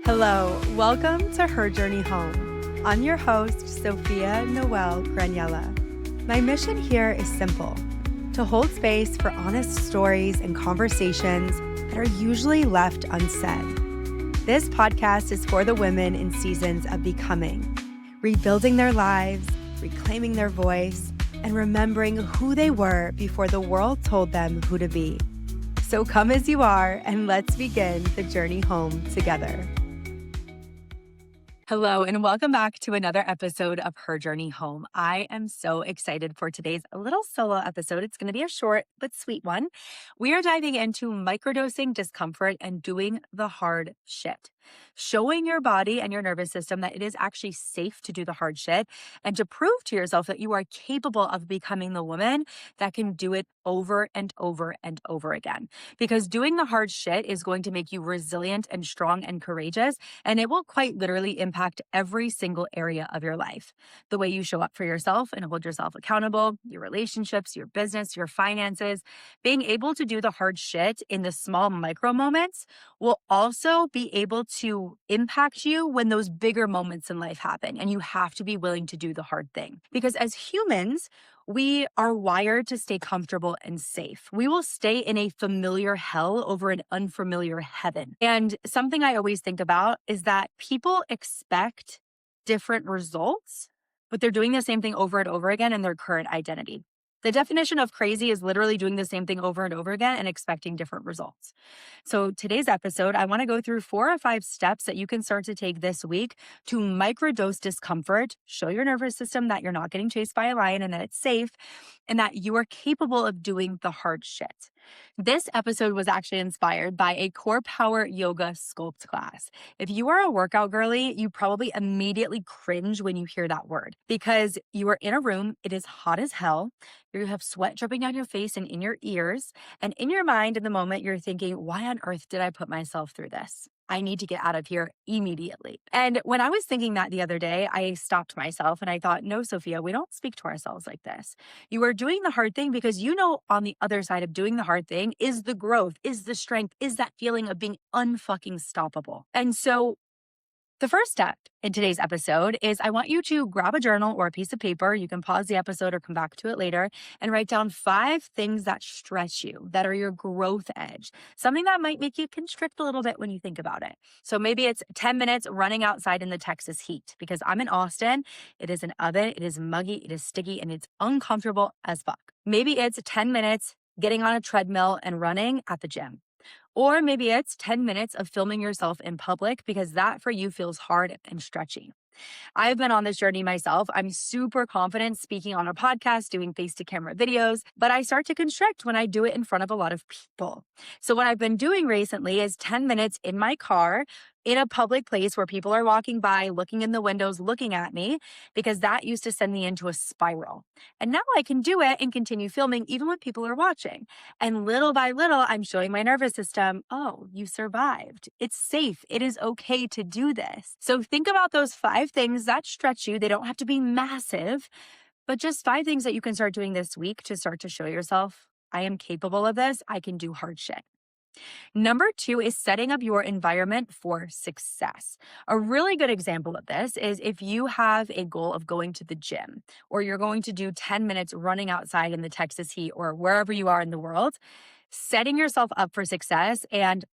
Hello, welcome to Her Journey Home. I'm your host, Sophia Noel Graniella. My mission here is simple: to hold space for honest stories and conversations that are usually left unsaid. This podcast is for the women in seasons of becoming, rebuilding their lives, reclaiming their voice, and remembering who they were before the world told them who to be. So come as you are, and let's begin the journey home together. Hello, and welcome back to another episode of Her Journey Home. I am so excited for today's little solo episode. It's going to be a short but sweet one. We are diving into microdosing discomfort and doing the hard shit. Showing your body and your nervous system that it is actually safe to do the hard shit and to prove to yourself that you are capable of becoming the woman that can do it over and over and over again. Because doing the hard shit is going to make you resilient and strong and courageous, and it will quite literally impact every single area of your life. The way you show up for yourself and hold yourself accountable, your relationships, your business, your finances. Being able to do the hard shit in the small micro moments will also be able to impact you when those bigger moments in life happen. And you have to be willing to do the hard thing. Because as humans, we are wired to stay comfortable and safe. We will stay in a familiar hell over an unfamiliar heaven. And something I always think about is that people expect different results, but they're doing the same thing over and over again in their current identity. The definition of crazy is literally doing the same thing over and over again and expecting different results. So today's episode, I want to go through 4 or 5 steps that you can start to take this week to microdose discomfort, show your nervous system that you're not getting chased by a lion and that it's safe and that you are capable of doing the hard shit. This episode was actually inspired by a core power yoga sculpt class. If you are a workout girly, you probably immediately cringe when you hear that word because you are in a room, it is hot as hell. You have sweat dripping down your face and in your ears. And in your mind, in the moment, you're thinking, why on earth did I put myself through this? I need to get out of here immediately. And when I was thinking that the other day, I stopped myself and I thought, no, Sophia, we don't speak to ourselves like this. You are doing the hard thing because you know on the other side of doing the hard thing is the growth, is the strength, is that feeling of being unfucking stoppable. And so the first step in today's episode is I want you to grab a journal or a piece of paper. You can pause the episode or come back to it later and write down 5 things that stretch you, that are your growth edge, something that might make you constrict a little bit when you think about it. So maybe it's 10 minutes running outside in the Texas heat because I'm in Austin. It is an oven, it is muggy, it is sticky, and it's uncomfortable as fuck. Maybe it's 10 minutes getting on a treadmill and running at the gym. Or maybe it's 10 minutes of filming yourself in public because that for you feels hard and stretchy. I've been on this journey myself. I'm super confident speaking on a podcast, doing face-to-camera videos, but I start to constrict when I do it in front of a lot of people. So what I've been doing recently is 10 minutes in my car in a public place where people are walking by, looking in the windows, looking at me, because that used to send me into a spiral. And now I can do it and continue filming even when people are watching. And little by little, I'm showing my nervous system, oh, you survived. It's safe. It is okay to do this. So think about those 5 things that stretch you. They don't have to be massive, but just 5 things that you can start doing this week to start to show yourself, I am capable of this. I can do hard shit. Number 2 is setting up your environment for success. A really good example of this is if you have a goal of going to the gym or you're going to do 10 minutes running outside in the Texas heat or wherever you are in the world, setting yourself up for success and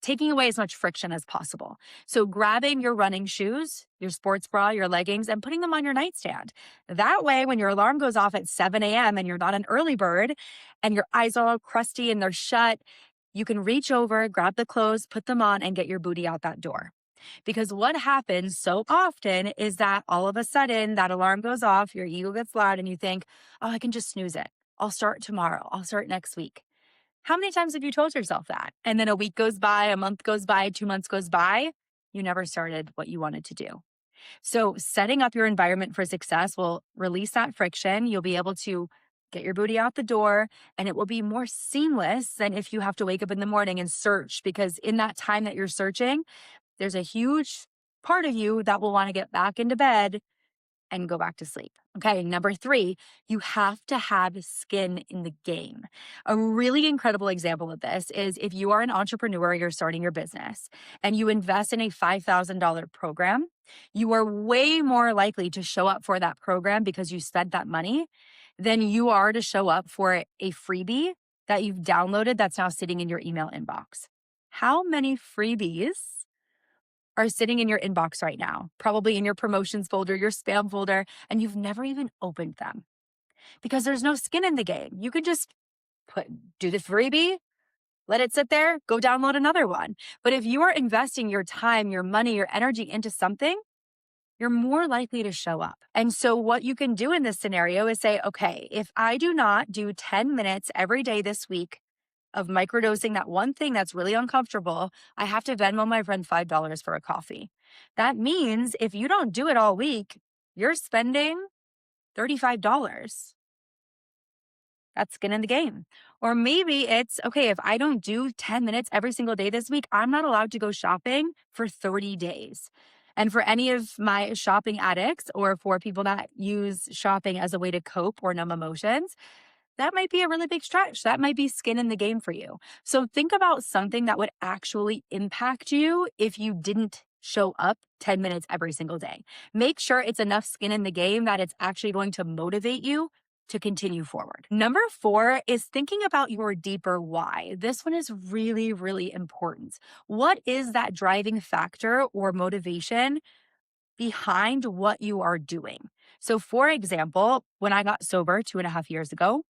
taking away as much friction as possible. So grabbing your running shoes, your sports bra, your leggings, and putting them on your nightstand. That way, when your alarm goes off at 7 a.m. and you're not an early bird and your eyes are all crusty and they're shut, you can reach over, grab the clothes, put them on, and get your booty out that door. Because what happens so often is that all of a sudden that alarm goes off, your ego gets loud, and you think, oh, I can just snooze it. I'll start tomorrow. I'll start next week. How many times have you told yourself that? And then a week goes by, a month goes by, 2 months goes by, you never started what you wanted to do. So setting up your environment for success will release that friction. You'll be able to get your booty out the door, and it will be more seamless than if you have to wake up in the morning and search, because in that time that you're searching, there's a huge part of you that will want to get back into bed and go back to sleep. Okay, number three, you have to have skin in the game. A really incredible example of this is if you are an entrepreneur, you're starting your business, and you invest in a $5,000 program, you are way more likely to show up for that program because you spent that money than you are to show up for a freebie that you've downloaded that's now sitting in your email inbox. How many freebies are sitting in your inbox right now, probably in your promotions folder, your spam folder, and you've never even opened them because there's no skin in the game. You could just do the freebie, let it sit there, go download another one. But if you are investing your time, your money, your energy into something, you're more likely to show up. And so what you can do in this scenario is say, okay, if I do not do 10 minutes every day this week of microdosing that one thing that's really uncomfortable, I have to Venmo my friend $5 for a coffee. That means if you don't do it all week, you're spending $35. That's skin in the game. Or maybe it's, okay, if I don't do 10 minutes every single day this week, I'm not allowed to go shopping for 30 days. And for any of my shopping addicts or for people that use shopping as a way to cope or numb emotions, that might be a really big stretch. That might be skin in the game for you. So think about something that would actually impact you if you didn't show up 10 minutes every single day. Make sure it's enough skin in the game that it's actually going to motivate you to continue forward. Number four is thinking about your deeper why. This one is really, really important. What is that driving factor or motivation behind what you are doing? So, for example, when I got sober 2.5 years ago,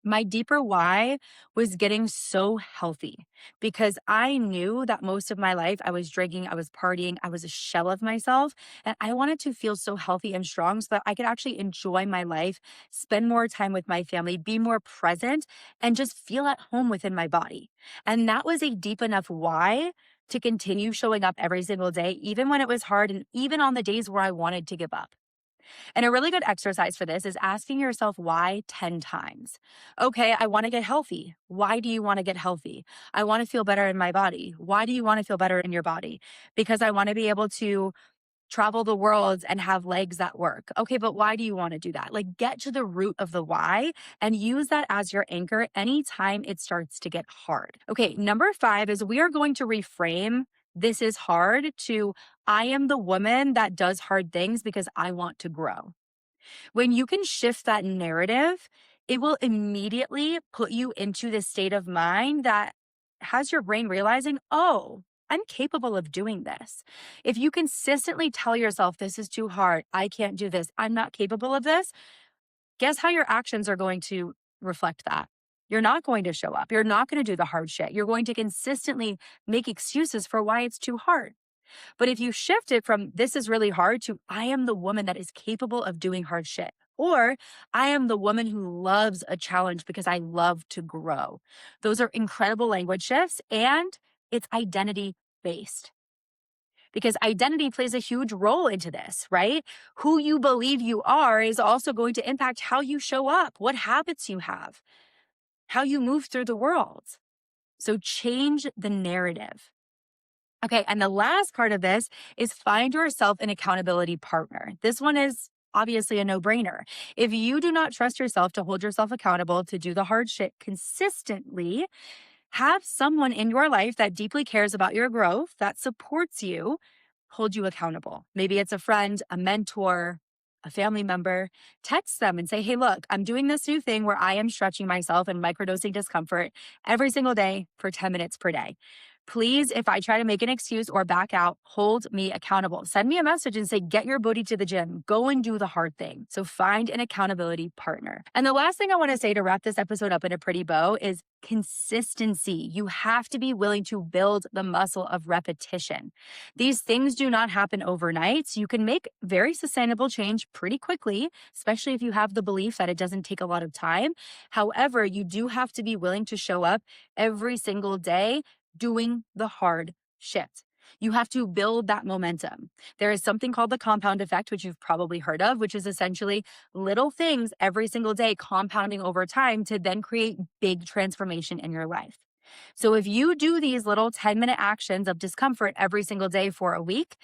my deeper why was getting so healthy because I knew that most of my life I was drinking, I was partying, I was a shell of myself. And I wanted to feel so healthy and strong so that I could actually enjoy my life, spend more time with my family, be more present, and just feel at home within my body. And that was a deep enough why to continue showing up every single day, even when it was hard and even on the days where I wanted to give up. And a really good exercise for this is asking yourself why 10 times. Okay, I want to get healthy. Why do you want to get healthy? I want to feel better in my body. Why do you want to feel better in your body? Because I want to be able to travel the world and have legs that work. Okay, but why do you want to do that? Like get to the root of the why and use that as your anchor anytime it starts to get hard. Okay, number five is we are going to reframe this is hard to I am the woman that does hard things because I want to grow. When you can shift that narrative, it will immediately put you into this state of mind that has your brain realizing, oh, I'm capable of doing this. If you consistently tell yourself, this is too hard, I can't do this, I'm not capable of this, guess how your actions are going to reflect that? You're not going to show up. You're not going to do the hard shit. You're going to consistently make excuses for why it's too hard. But if you shift it from this is really hard to I am the woman that is capable of doing hard shit, or I am the woman who loves a challenge because I love to grow. Those are incredible language shifts and it's identity based because identity plays a huge role into this, right? Who you believe you are is also going to impact how you show up, what habits you have, how you move through the world. So change the narrative. Okay, and the last part of this is find yourself an accountability partner. This one is obviously a no-brainer. If you do not trust yourself to hold yourself accountable to do the hard shit consistently, have someone in your life that deeply cares about your growth, that supports you, hold you accountable. Maybe it's a friend, a mentor, a family member. Text them and say, hey, look, I'm doing this new thing where I am stretching myself and microdosing discomfort every single day for 10 minutes per day. Please, if I try to make an excuse or back out, hold me accountable. Send me a message and say, get your booty to the gym. Go and do the hard thing. So find an accountability partner. And the last thing I want to say to wrap this episode up in a pretty bow is consistency. You have to be willing to build the muscle of repetition. These things do not happen overnight. You can make very sustainable change pretty quickly, especially if you have the belief that it doesn't take a lot of time. However, you do have to be willing to show up every single day doing the hard shit. You have to build that momentum. There is something called the compound effect, which you've probably heard of, which is essentially little things every single day compounding over time to then create big transformation in your life. So if you do these little 10-minute actions of discomfort every single day for a week,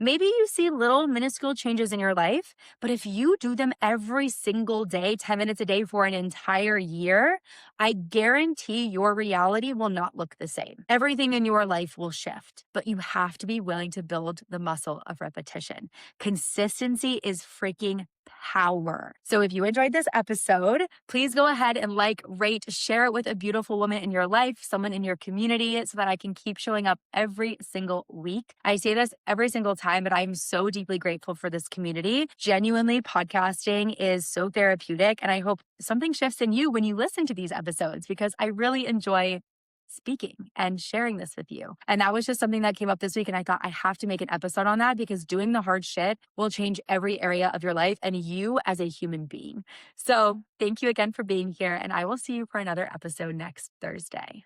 Maybe you see little minuscule changes in your life, but if you do them every single day, 10 minutes a day for an entire year, I guarantee your reality will not look the same. Everything in your life will shift, but you have to be willing to build the muscle of repetition. Consistency is freaking power. So if you enjoyed this episode, please go ahead and like, rate, share it with a beautiful woman in your life, someone in your community, so that I can keep showing up every single week. I say this every single time, but I'm so deeply grateful for this community. Genuinely, podcasting is so therapeutic, and I hope something shifts in you when you listen to these episodes, because I really enjoy speaking and sharing this with you. And that was just something that came up this week. And I thought I have to make an episode on that, because doing the hard shit will change every area of your life and you as a human being. So thank you again for being here. And I will see you for another episode next Thursday.